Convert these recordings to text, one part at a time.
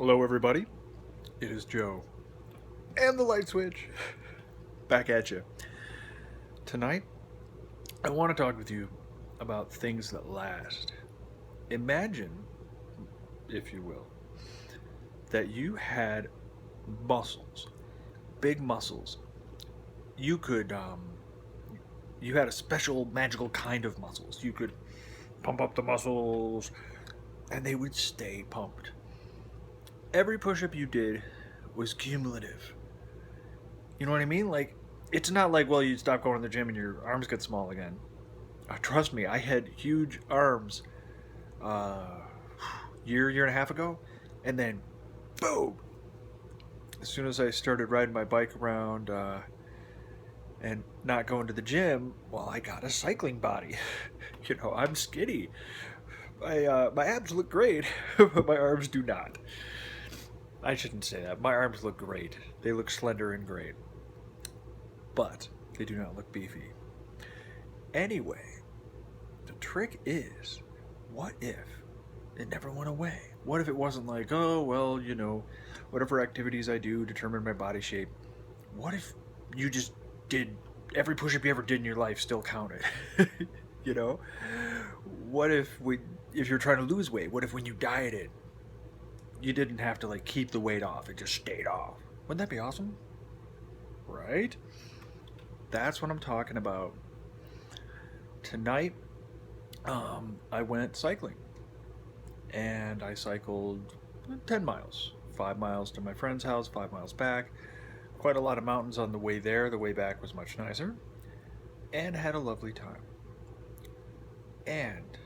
Hello, everybody. It is Joe and the light switch back at you. Tonight, I want to talk with you about things that last. Imagine, if you will, that you had muscles, big muscles. You could, you had a special magical kind of muscles. You could pump up the muscles and they would stay pumped. Every push up you did was cumulative. You know what I mean? Like, it's not like, well, you stop going to the gym and your arms get small again. Trust me, I had huge arms uh, year and a half ago, and then boom! As soon as I started riding my bike around and not going to the gym, well, I got a cycling body. I'm skinny. My abs look great, but my arms do not. I shouldn't say that. My arms look great. They look slender and great, but they do not look beefy. Anyway, the trick is, what if it never went away? What if it wasn't like, oh, well, whatever activities I do determine my body shape? What if you just did every push up you ever did in your life still counted? you know? What if you're trying to lose weight, what if when you dieted, you didn't have to like keep the weight off, it just stayed off? Wouldn't that be awesome? Right? That's what I'm talking about. Tonight, I went cycling, and I cycled 10 miles. 5 miles to my friend's house, 5 miles back. Quite a lot of mountains on the way there. The way back was much nicer, and had a lovely time. And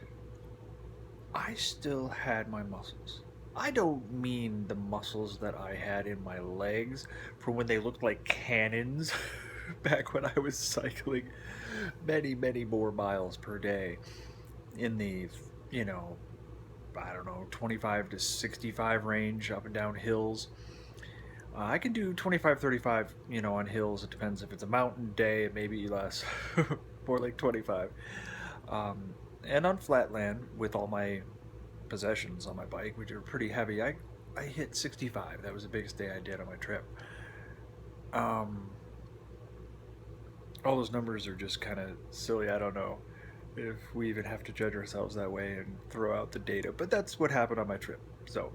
I still had my muscles. I don't mean the muscles that I had in my legs from when they looked like cannons back when I was cycling many more miles per day in the, you know, I don't know, 25 to 65 range up and down hills. I can do 25, 35, on hills. It depends if it's a mountain day, maybe less, more like 25. And on flatland with all my possessions on my bike, which are pretty heavy, I hit 65. That was the biggest day I did on my trip. Um, all those numbers are just kind of silly. I don't know if we even have to judge ourselves that way and throw out the data, but that's what happened on my trip. So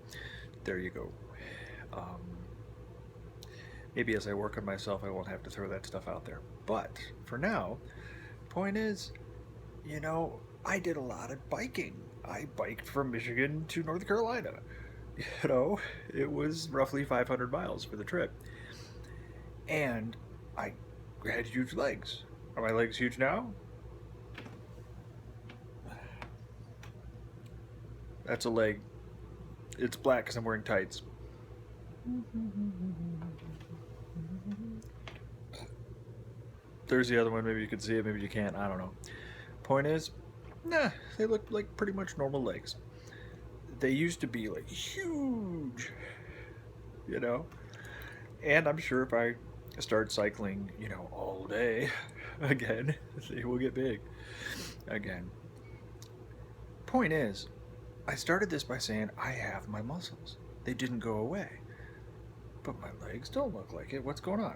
there you go. Um, Maybe as I work on myself, I won't have to throw that stuff out there. But for now, point is, I did a lot of biking. I biked from Michigan to North Carolina. It was roughly 500 miles for the trip. And I had huge legs. Are my legs huge now? That's a leg. It's black because I'm wearing tights. There's the other one. Maybe you can see it, maybe you can't. I don't know. Point is, nah, they look like pretty much normal legs. They used to be like huge, you know? And I'm sure if I start cycling, all day again, they will get big again. Point is, I started this by saying I have my muscles. They didn't go away. But my legs don't look like it. What's going on?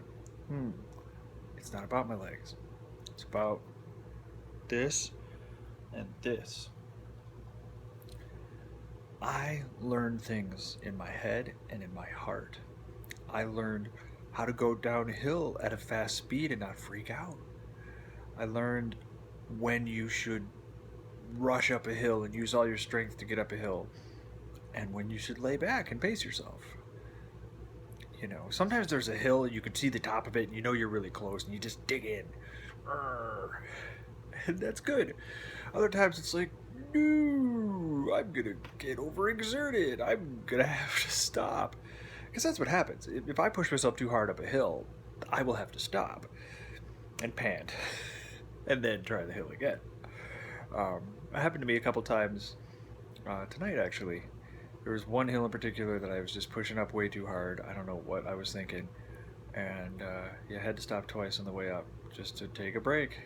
It's not about my legs. It's about this and this. I learned things in my head and in my heart. I learned how to go downhill at a fast speed and not freak out. I learned when you should rush up a hill and use all your strength to get up a hill, and when you should lay back and pace yourself. Sometimes there's a hill and you can see the top of it and you're really close and you just dig in. And that's good. Other times it's like, no, I'm gonna get overexerted. I'm gonna have to stop. Because that's what happens. If I push myself too hard up a hill, I will have to stop and pant and then try the hill again. It happened to me a couple times tonight, actually. There was one hill in particular that I was just pushing up way too hard. I don't know what I was thinking. And I had to stop twice on the way up just to take a break.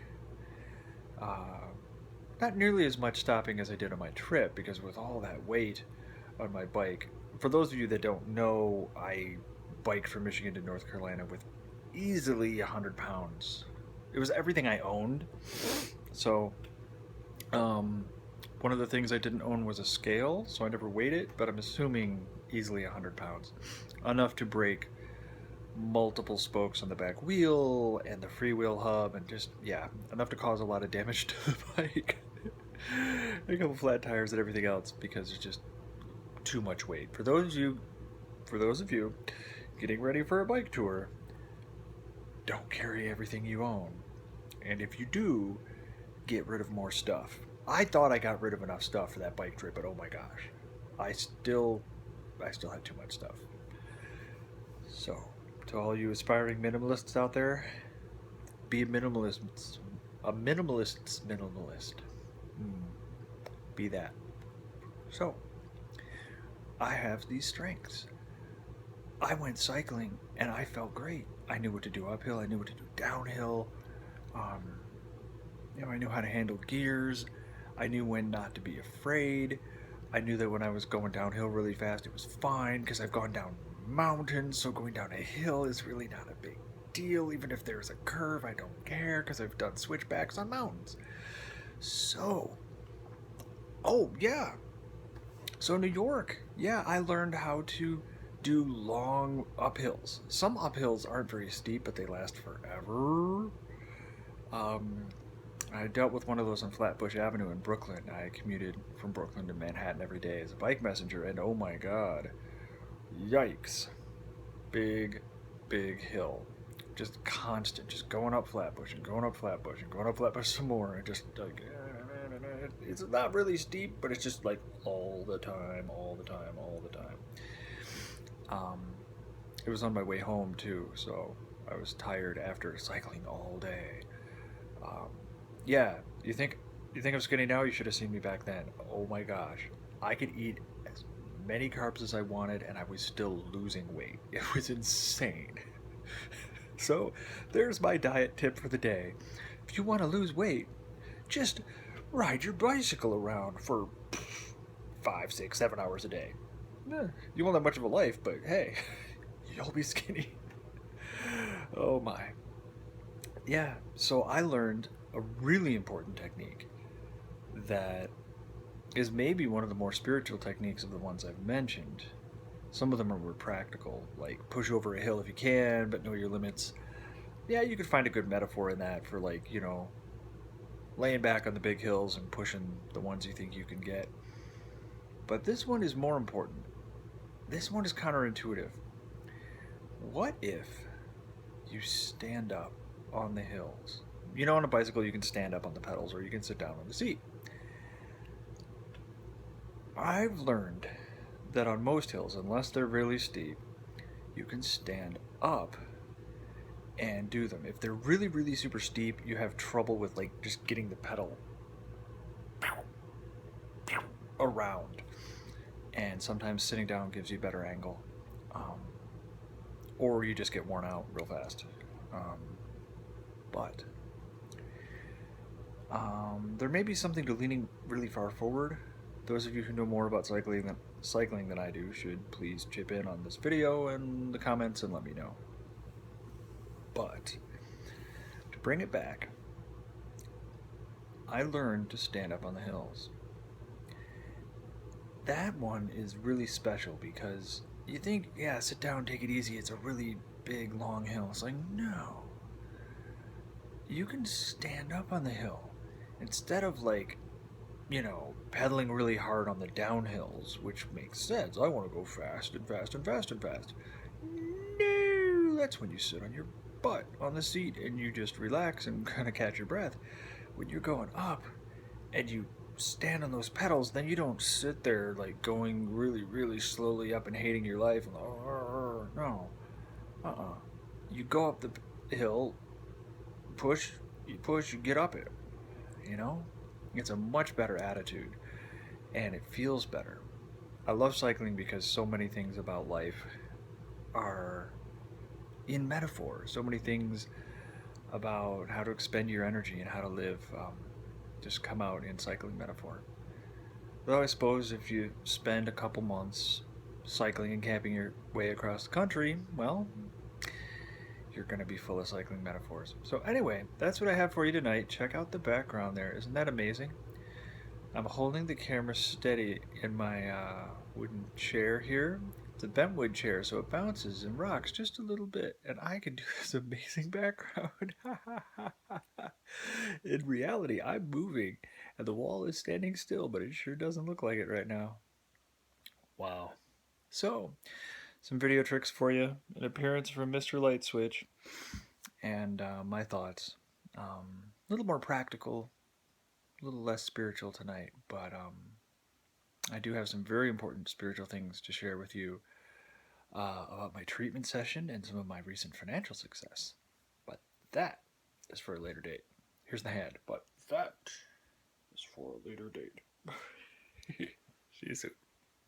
Not nearly as much stopping as I did on my trip, because with all that weight on my bike, for those of you that don't know, I biked from Michigan to North Carolina with easily 100 pounds. It was everything I owned. So, um, one of the things I didn't own was a scale, so I never weighed it, but I'm assuming easily 100 pounds. Enough to break multiple spokes on the back wheel and the freewheel hub, and just, yeah, enough to cause a lot of damage to the bike. A couple flat tires and everything else because it's just too much weight. For those of you getting ready for a bike tour, don't carry everything you own. And if you do, get rid of more stuff. I thought I got rid of enough stuff for that bike trip, but oh my gosh. I still had too much stuff. So, to all you aspiring minimalists out there, be a minimalist. A minimalist's minimalist. Be that. So, I have these strengths. I went cycling and I felt great. I knew what to do uphill, I knew what to do downhill. Um, I knew how to handle gears. I knew when not to be afraid. I knew that when I was going downhill really fast, it was fine because I've gone down mountains, so going down a hill is really not a big deal. Even if there's a curve, I don't care because I've done switchbacks on mountains. So, oh yeah. So, New York, yeah, I learned how to do long uphills. Some uphills aren't very steep, but they last forever. Um, I dealt with one of those on Flatbush Avenue in Brooklyn. I commuted from Brooklyn to Manhattan every day as a bike messenger, and oh my god, yikes. Big, big hill. Just constant, just going up Flatbush and going up Flatbush and going up Flatbush some more, and just like, it's not really steep, but it's just like all the time, all the time, all the time. It was on my way home too, so I was tired after cycling all day. Um, yeah, you think I'm skinny now? You should have seen me back then. Oh my gosh, I could eat as many carbs as I wanted, and I was still losing weight. It was insane. So, there's my diet tip for the day. If you want to lose weight, just ride your bicycle around for 5, 6, 7 hours a day. You won't have much of a life, but hey, you'll be skinny. Oh my. Yeah, so I learned a really important technique that is maybe one of the more spiritual techniques of the ones I've mentioned. Some of them are more practical, like push over a hill if you can, but know your limits. Yeah, you could find a good metaphor in that for, like, laying back on the big hills and pushing the ones you think you can get. But this one is more important. This one is counterintuitive. What if you stand up on the hills? On a bicycle you can stand up on the pedals or you can sit down on the seat. I've learned that on most hills, unless they're really steep, you can stand up and do them. If they're really, really super steep, you have trouble with, like, just getting the pedal around. And sometimes sitting down gives you a better angle. Or you just get worn out real fast. But there may be something to leaning really far forward. Those of you who know more about cycling than I do should please chip in on this video and the comments and let me know. But to bring it back, I learned to stand up on the hills. That one is really special because you think, yeah, sit down, take it easy, it's a really big, long hill. It's like, no. You can stand up on the hill. Instead of, like, pedaling really hard on the downhills, which makes sense. I want to go fast and fast and fast and fast. No, that's when you sit on your butt on the seat and you just relax and kind of catch your breath. When you're going up and you stand on those pedals, then you don't sit there like going really, really slowly up and hating your life. And, no. You go up the hill, you get up it. It's a much better attitude and it feels better. I love cycling because so many things about life are in metaphor. So many things about how to expend your energy and how to live just come out in cycling metaphor. Though I suppose if you spend a couple months cycling and camping your way across the country, well, you're going to be full of cycling metaphors. So, anyway, that's what I have for you tonight. Check out the background there. Isn't that amazing? I'm holding the camera steady in my wooden chair here. It's a bentwood chair, so it bounces and rocks just a little bit, and I can do this amazing background. In reality, I'm moving, and the wall is standing still, but it sure doesn't look like it right now. Wow. So, some video tricks for you, an appearance from Mr. Light Switch, and my thoughts. A little more practical, a little less spiritual tonight, but I do have some very important spiritual things to share with you about my treatment session and some of my recent financial success. But that is for a later date. Here's the hand, but that is for a later date. See you soon.